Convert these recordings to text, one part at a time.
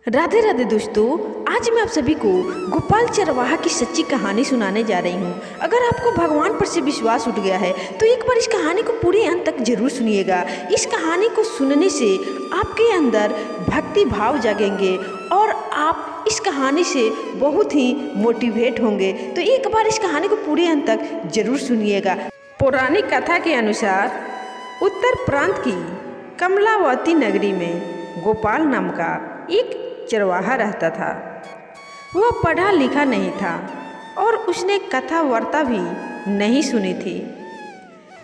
राधे राधे दोस्तों, आज मैं आप सभी को गोपाल चरवाहा की सच्ची कहानी सुनाने जा रही हूँ। अगर आपको भगवान पर से विश्वास उठ गया है तो एक बार इस कहानी को पूरे अंत तक जरूर सुनिएगा। इस कहानी को सुनने से आपके अंदर भक्ति भाव जागेंगे और आप इस कहानी से बहुत ही मोटिवेट होंगे। तो एक बार इस कहानी को पूरे अंत तक जरूर सुनिएगा। पौराणिक कथा के अनुसार उत्तर प्रांत की कमलावती नगरी में गोपाल नाम का एक चरवाहा रहता था। वह पढ़ा लिखा नहीं था और उसने कथा वार्ता भी नहीं सुनी थी।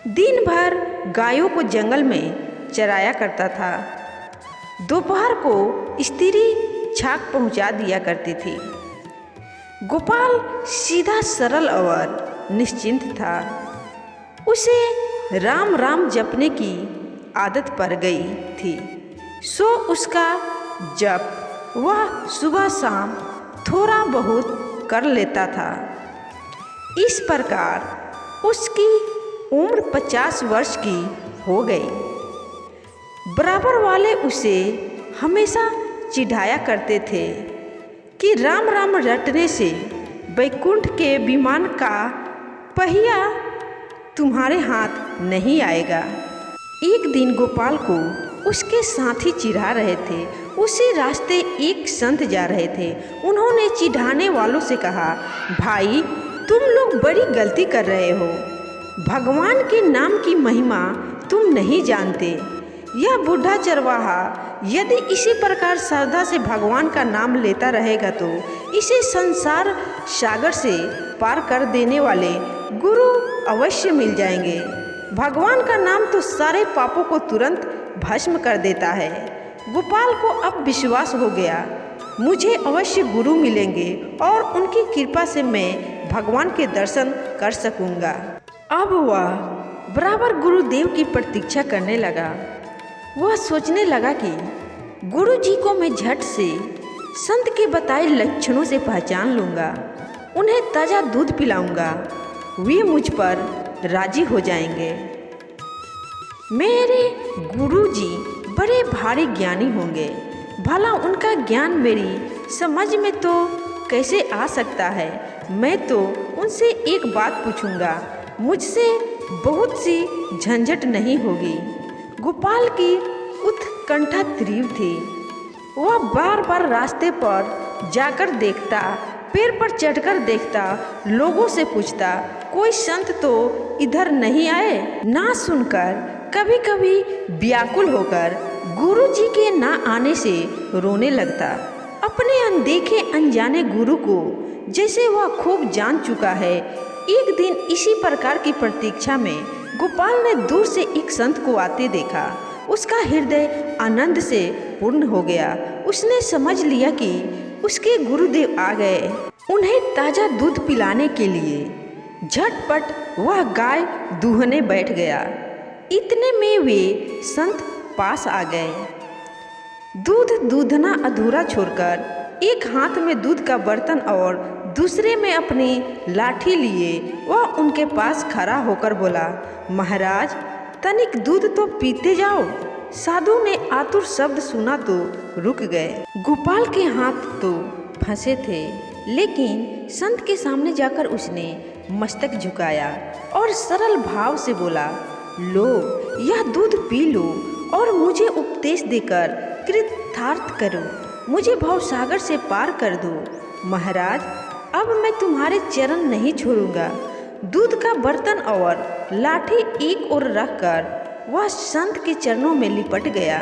दिन भर गायों को जंगल में चराया करता था। दोपहर को स्त्री छाक पहुंचा दिया करती थी। गोपाल सीधा सरल और निश्चिंत था। उसे राम राम जपने की आदत पड़ गई थी, सो उसका जप वह सुबह शाम थोड़ा बहुत कर लेता था। इस प्रकार उसकी उम्र 50 वर्ष की हो गई। बराबर वाले उसे हमेशा चिढ़ाया करते थे कि राम राम रटने से वैकुंठ के विमान का पहिया तुम्हारे हाथ नहीं आएगा। एक दिन गोपाल को उसके साथी चिढ़ा रहे थे। उसी रास्ते एक संत जा रहे थे। उन्होंने चिढ़ाने वालों से कहा, भाई तुम लोग बड़ी गलती कर रहे हो। भगवान के नाम की महिमा तुम नहीं जानते। यह बूढ़ा चरवाहा यदि इसी प्रकार श्रद्धा से भगवान का नाम लेता रहेगा तो इसे संसार सागर से पार कर देने वाले गुरु अवश्य मिल जाएंगे। भगवान का नाम तो सारे पापों को तुरंत भस्म कर देता है। गोपाल को अब विश्वास हो गया, मुझे अवश्य गुरु मिलेंगे और उनकी कृपा से मैं भगवान के दर्शन कर सकूंगा। अब वह बराबर गुरुदेव की प्रतीक्षा करने लगा। वह सोचने लगा कि गुरु जी को मैं झट से संत के बताए लक्षणों से पहचान लूँगा, उन्हें ताज़ा दूध पिलाऊंगा, वे मुझ पर राजी हो जाएंगे। मेरे गुरु जी बड़े भारी ज्ञानी होंगे, भला उनका ज्ञान मेरी समझ में तो कैसे आ सकता है। मैं तो उनसे एक बात पूछूंगा, मुझसे बहुत सी झंझट नहीं होगी। गोपाल की उत्कंठा तीव्र थी। वह बार बार रास्ते पर जाकर देखता, पेड़ पर चढ़कर देखता, लोगों से पूछता, कोई संत तो इधर नहीं आए। ना सुनकर कभी कभी व्याकुल होकर गुरु जी के ना आने से रोने लगता। अपने अनदेखे अनजाने गुरु को जैसे वह खूब जान चुका है। एक दिन इसी प्रकार की प्रतीक्षा में गोपाल ने दूर से एक संत को आते देखा। उसका हृदय आनंद से पूर्ण हो गया। उसने समझ लिया कि उसके गुरुदेव आ गए। उन्हें ताज़ा दूध पिलाने के लिए झटपट वह गाय दूहने बैठ गया। इतने में वे संत पास आ गए। दूध दूधना अधूरा छोड़कर एक हाथ में दूध का बर्तन और दूसरे में अपनी लाठी लिए वह उनके पास खड़ा होकर बोला, महाराज तनिक दूध तो पीते जाओ। साधु ने आतुर शब्द सुना तो रुक गए। गोपाल के हाथ तो फंसे थे, लेकिन संत के सामने जाकर उसने मस्तक झुकाया और सरल भाव से बोला, लो यह दूध पी लो और मुझे उपदेश देकर कृतार्थ करो, मुझे भवसागर से पार कर दो। महाराज अब मैं तुम्हारे चरण नहीं छोड़ूंगा। दूध का बर्तन और लाठी एक ओर रखकर वह संत के चरणों में लिपट गया।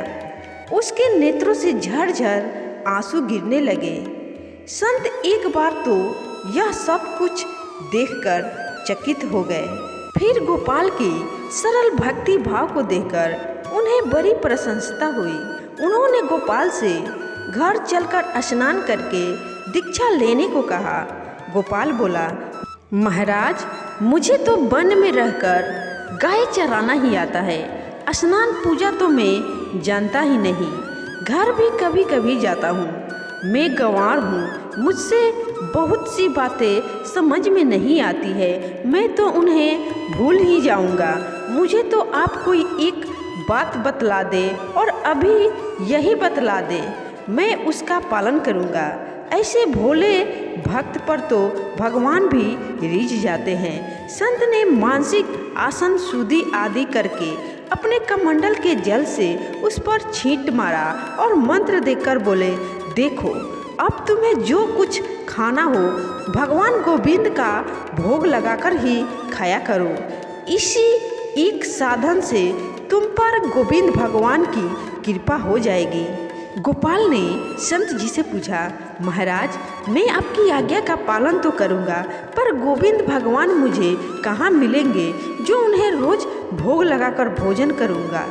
उसके नेत्रों से झरझर आंसू गिरने लगे। संत एक बार तो यह सब कुछ देखकर चकित हो गए। फिर गोपाल की सरल भक्ति भाव को देखकर उन्हें बड़ी प्रसन्नता हुई। उन्होंने गोपाल से घर चलकर स्नान करके दीक्षा लेने को कहा। गोपाल बोला, महाराज मुझे तो वन में रहकर गाय चराना ही आता है। स्नान पूजा तो मैं जानता ही नहीं। घर भी कभी कभी जाता हूँ। मैं गंवार हूँ, मुझसे बहुत सी बातें समझ में नहीं आती है। मैं तो उन्हें भूल ही जाऊँगा। मुझे तो आप कोई एक बात बतला दे और अभी यही बतला दे। मैं उसका पालन करूँगा। ऐसे भोले भक्त पर तो भगवान भी रीझ जाते हैं। संत ने मानसिक आसन शुद्धि आदि करके अपने कमंडल के जल से उस पर छींट मारा और मंत्र देकर बोले, देखो अब तुम्हें जो कुछ खाना हो भगवान गोविंद का भोग लगाकर ही खाया करो। इसी एक साधन से तुम पर गोविंद भगवान की कृपा हो जाएगी। गोपाल ने संत जी से पूछा, महाराज मैं आपकी आज्ञा का पालन तो करूँगा, पर गोविंद भगवान मुझे कहाँ मिलेंगे जो उन्हें रोज भोग लगाकर भोजन करूँगा।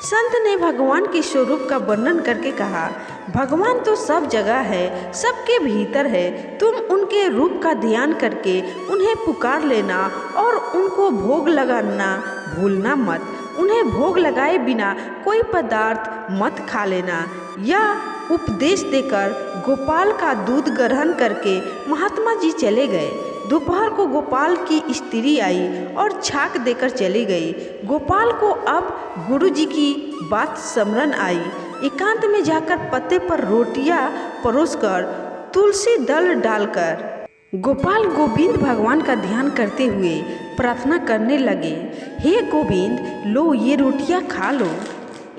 संत ने भगवान के स्वरूप का वर्णन करके कहा, भगवान तो सब जगह है, सबके भीतर है। तुम उनके रूप का ध्यान करके उन्हें पुकार लेना और उनको भोग लगाना भूलना मत। उन्हें भोग लगाए बिना कोई पदार्थ मत खा लेना। यह उपदेश देकर गोपाल का दूध ग्रहण करके महात्मा जी चले गए। दोपहर को गोपाल की स्त्री आई और छाक देकर चली गई। गोपाल को अब गुरु जी की बात स्मरण आई। एकांत में जाकर पत्ते पर रोटियां परोसकर तुलसी दल डालकर गोपाल गोविंद भगवान का ध्यान करते हुए प्रार्थना करने लगे, हे गोविंद, लो ये रोटियां खा लो,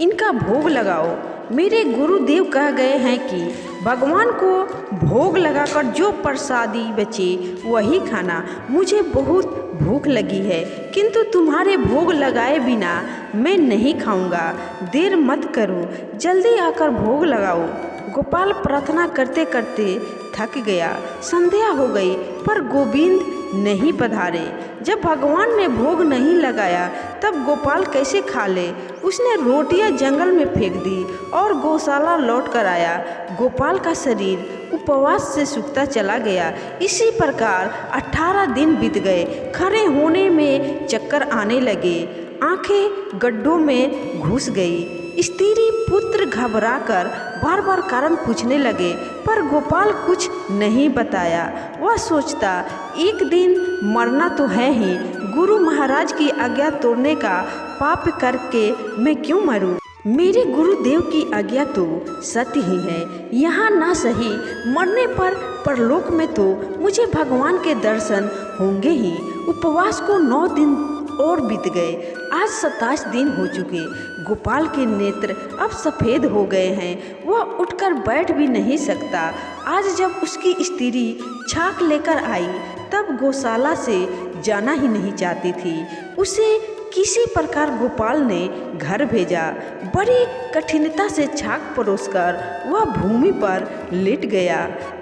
इनका भोग लगाओ। मेरे गुरुदेव कह गए हैं कि भगवान को भोग लगाकर जो प्रसादी बचे वही खाना। मुझे बहुत भूख लगी है, किंतु तुम्हारे भोग लगाए बिना मैं नहीं खाऊंगा। देर मत करो, जल्दी आकर भोग लगाओ। गोपाल प्रार्थना करते करते थक गया। संध्या हो गई पर गोविंद नहीं पधारे। जब भगवान ने भोग नहीं लगाया तब गोपाल कैसे खा ले। उसने रोटियां जंगल में फेंक दी और गौशाला लौट कर आया। गोपाल का शरीर उपवास से सूखता चला गया। इसी प्रकार 18 दिन बीत गए। खड़े होने में चक्कर आने लगे, आंखें गड्ढों में घुस गई। स्त्री पुत्र घबराकर बार बार कारण पूछने लगे, पर गोपाल कुछ नहीं बताया। वह सोचता, एक दिन मरना तो है ही, गुरु महाराज की आज्ञा तोड़ने का पाप करके मैं क्यों मरूं? मेरे गुरुदेव की आज्ञा तो सत्य ही है। यहाँ ना सही, मरने पर परलोक में तो मुझे भगवान के दर्शन होंगे ही। उपवास को 9 दिन और बीत गए। आज 27 दिन हो चुके। गोपाल के नेत्र अब सफ़ेद हो गए हैं। वह उठकर बैठ भी नहीं सकता। आज जब उसकी स्त्री छाक लेकर आई तब गौशाला से जाना ही नहीं चाहती थी। उसे किसी प्रकार गोपाल ने घर भेजा। बड़ी कठिनता से छाक परोसकर वह भूमि पर लेट गया।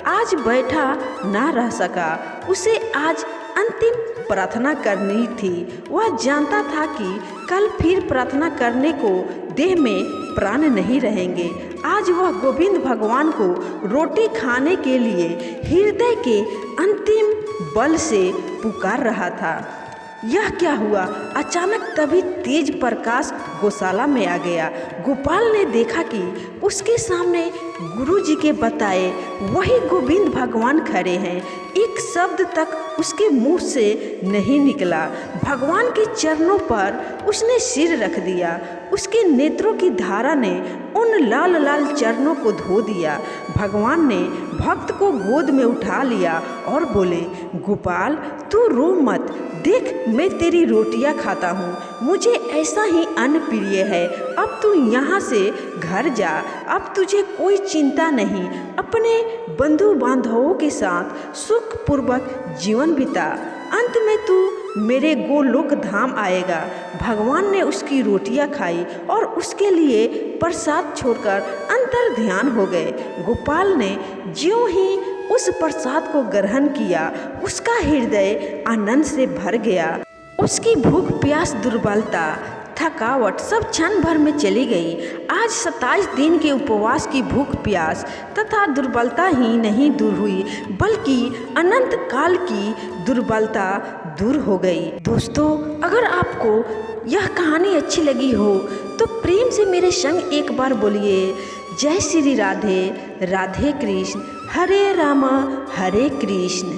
आज बैठा ना रह सका। उसे आज अंतिम प्रार्थना करनी थी। वह जानता था कि कल फिर प्रार्थना करने को देह में प्राण नहीं रहेंगे। आज वह गोविंद भगवान को रोटी खाने के लिए हृदय के अंतिम बल से पुकार रहा था। यह क्या हुआ? अचानक तभी तेज प्रकाश गौशाला में आ गया। गोपाल ने देखा कि उसके सामने गुरुजी के बताए वही गोविंद भगवान खड़े हैं। एक शब्द तक उसके मुंह से नहीं निकला। भगवान के चरणों पर उसने सिर रख दिया। उसके नेत्रों की धारा ने उन लाल लाल चरणों को धो दिया। भगवान ने भक्त को गोद में उठा लिया और बोले, गोपाल तू रो मत, देख मैं तेरी रोटियां खाता हूँ। मुझे ऐसा ही अन्न प्रिय है। अब तू यहाँ से घर जा। अब तुझे कोई चिंता नहीं। अपने बंधु बांधवों के साथ सुखपूर्वक जीवन बिता। अंत में तू मेरे गोलोक धाम आएगा। भगवान ने उसकी रोटियां खाई और उसके लिए प्रसाद छोड़कर अंतर ध्यान हो गए। गोपाल ने ज्यों ही उस प्रसाद को ग्रहण किया, उसका हृदय आनंद से भर गया। उसकी भूख प्यास दुर्बलता थकावट सब क्षण भर में चली गई। आज 27 दिन के उपवास की भूख प्यास तथा दुर्बलता ही नहीं दूर हुई, बल्कि अनंत काल की दुर्बलता दूर हो गई। दोस्तों, अगर आपको यह कहानी अच्छी लगी हो तो प्रेम से मेरे संग एक बार बोलिए, जय श्री राधे। राधे कृष्ण। हरे रामा हरे कृष्ण।